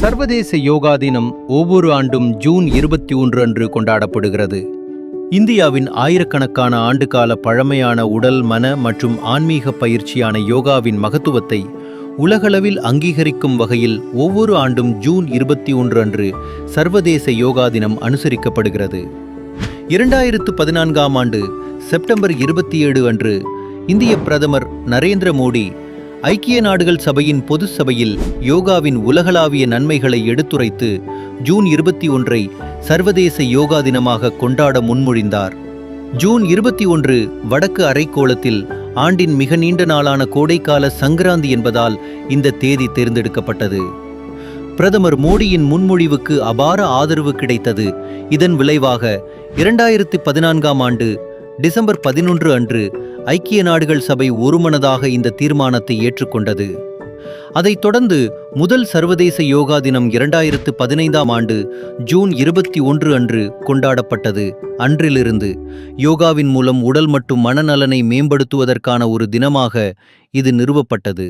சர்வதேச யோகா தினம் ஒவ்வொரு ஆண்டும் ஜூன் 21 அன்று கொண்டாடப்படுகிறது. இந்தியாவின் ஆயிரக்கணக்கான ஆண்டுகால பழமையான உடல், மன மற்றும் ஆன்மீக பயிற்சியான யோகாவின் மகத்துவத்தை உலகளவில் அங்கீகரிக்கும் வகையில் ஒவ்வொரு ஆண்டும் ஜூன் 21 அன்று சர்வதேச யோகா தினம் அனுசரிக்கப்படுகிறது. 2014ஆம் ஆண்டு செப்டம்பர் 27 அன்று இந்திய பிரதமர் நரேந்திர மோடி ஐக்கிய நாடுகள் சபையின் பொது சபையில் யோகாவின் உலகளாவிய நன்மைகளை எடுத்துரைத்து ஜூன் 21ஐ சர்வதேச யோகா தினமாக கொண்டாட முன்மொழிந்தார். ஜூன் 21 வடக்கு அரைக்கோளத்தில் ஆண்டின் மிக நீண்ட நாளான கோடைக்கால சங்கராந்தி என்பதால் இந்த தேதி தேர்ந்தெடுக்கப்பட்டது. பிரதமர் மோடியின் முன்மொழிவுக்கு அபார ஆதரவு கிடைத்தது. இதன் விளைவாக 2014ஆம் ஆண்டு டிசம்பர் 11 அன்று ஐக்கிய நாடுகள் சபை ஒருமனதாக இந்த தீர்மானத்தை ஏற்றுக்கொண்டது. அதைத் தொடர்ந்து முதல் சர்வதேச யோகா தினம் 2015ஆம் ஆண்டு ஜூன் 21 அன்று கொண்டாடப்பட்டது. அன்றிலிருந்து யோகாவின் மூலம் உடல் மற்றும் மனநலனை மேம்படுத்துவதற்கான ஒரு தினமாக இது நிறுவப்பட்டது.